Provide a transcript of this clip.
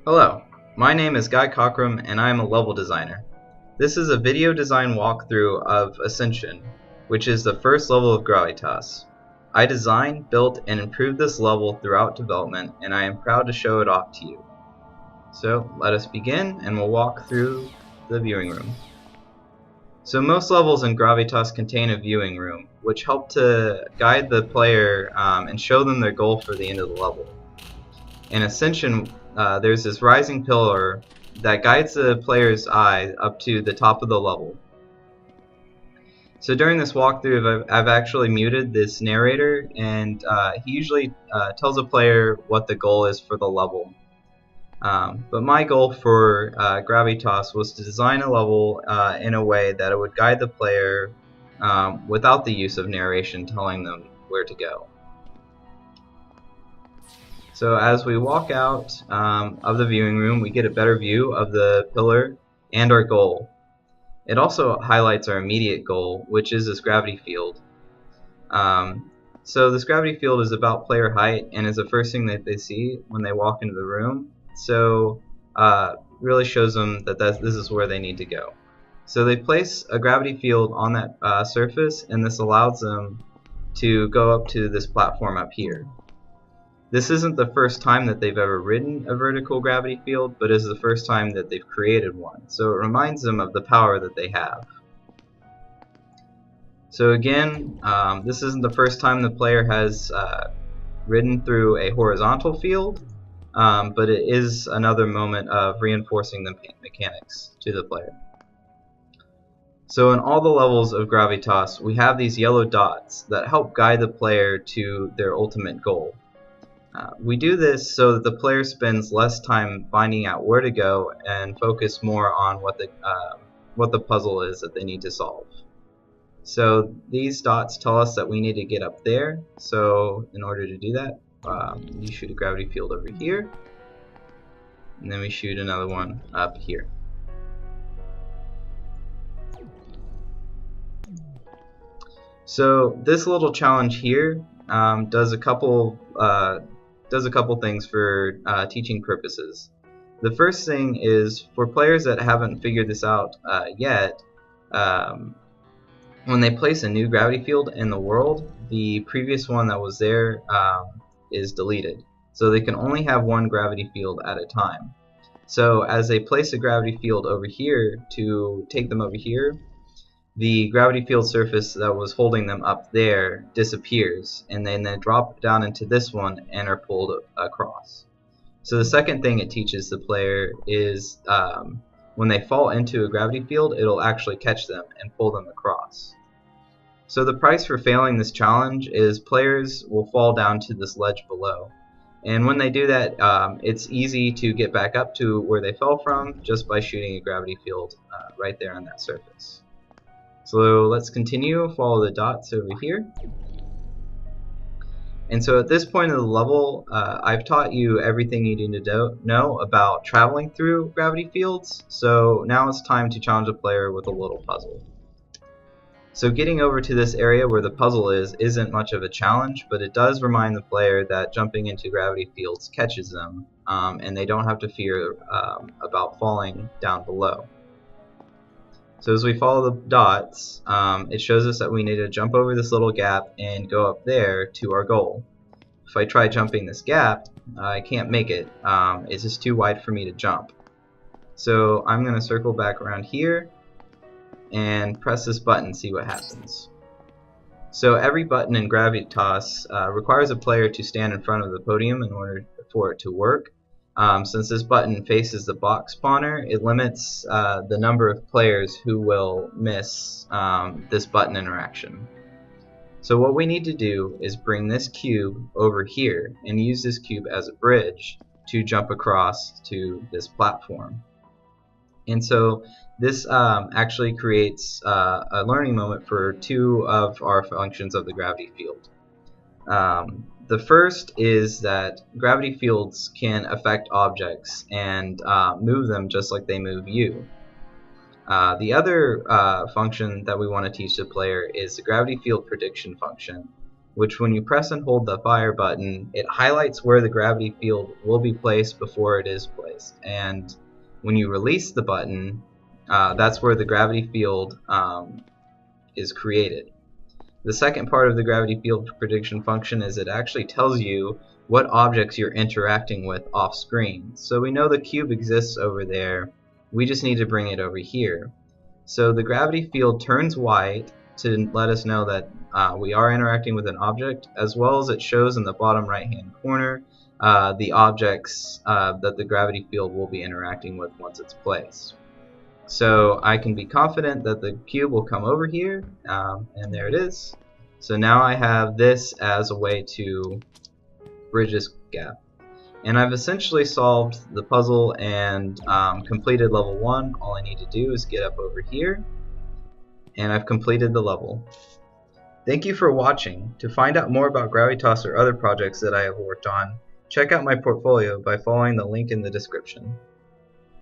Hello, my name is Guy Cockrum and I am a level designer. This is a video design walkthrough of Ascension, which is the first level of Gravitas. I designed, built, and improved this level throughout development, and I am proud to show it off to you. So let us begin, and we'll walk through the viewing room. So most levels in Gravitas contain a viewing room, which help to guide the player and show them their goal for the end of the level. In Ascension, there's this rising pillar that guides the player's eye up to the top of the level. So during this walkthrough, I've actually muted this narrator, and he usually tells the player what the goal is for the level. But my goal for Gravitas was to design a level in a way that it would guide the player without the use of narration telling them where to go. So as we walk out of the viewing room, we get a better view of the pillar and our goal. It also highlights our immediate goal, which is this gravity field. So this gravity field is about player height and is the first thing that they see when they walk into the room. So really shows them that this is where they need to go. So they place a gravity field on that surface, and this allows them to go up to this platform up here. This isn't the first time that they've ever ridden a vertical gravity field, but is the first time that they've created one. So it reminds them of the power that they have. So again, this isn't the first time the player has ridden through a horizontal field, but it is another moment of reinforcing the mechanics to the player. So in all the levels of Gravitas, we have these yellow dots that help guide the player to their ultimate goal. We do this so that the player spends less time finding out where to go and focus more on what the puzzle is that they need to solve. So these dots tell us that we need to get up there. So in order to do that, you shoot a gravity field over here, and then we shoot another one up here. So this little challenge here does a couple things for teaching purposes. The first thing is for players that haven't figured this out yet, when they place a new gravity field in the world, the previous one that was there is deleted. So they can only have one gravity field at a time. So as they place a gravity field over here to take them over here, the gravity field surface that was holding them up there disappears, and then they drop down into this one and are pulled across. So the second thing it teaches the player is when they fall into a gravity field, it'll actually catch them and pull them across. So the price for failing this challenge is players will fall down to this ledge below. And when they do that, it's easy to get back up to where they fell from just by shooting a gravity field right there on that surface. So let's continue, follow the dots over here. And so at this point of the level, I've taught you everything you need to know about traveling through gravity fields. So now it's time to challenge a player with a little puzzle. So getting over to this area where the puzzle isn't much of a challenge, but it does remind the player that jumping into gravity fields catches them, and they don't have to fear about falling down below. So as we follow the dots, it shows us that we need to jump over this little gap and go up there to our goal. If I try jumping this gap, I can't make it. It's just too wide for me to jump. So I'm going to circle back around here and press this button and see what happens. So every button in Gravitas requires a player to stand in front of the podium in order for it to work. Since this button faces the box spawner, it limits the number of players who will miss this button interaction. So what we need to do is bring this cube over here and use this cube as a bridge to jump across to this platform. And so this actually creates a learning moment for two of our functions of the gravity field. The first is that gravity fields can affect objects and move them just like they move you. The other function that we want to teach the player is the gravity field prediction function, which when you press and hold the fire button, it highlights where the gravity field will be placed before it is placed. And when you release the button, that's where the gravity field is created. The second part of the gravity field prediction function is it actually tells you what objects you're interacting with off screen. So we know the cube exists over there, we just need to bring it over here. So the gravity field turns white to let us know that we are interacting with an object, as well as it shows in the bottom right hand corner the objects that the gravity field will be interacting with once it's placed. So I can be confident that the cube will come over here, and there it is. So now I have this as a way to bridge this gap. And I've essentially solved the puzzle and completed level 1. All I need to do is get up over here, and I've completed the level. Thank you for watching. To find out more about Gravitas or other projects that I have worked on, check out my portfolio by following the link in the description.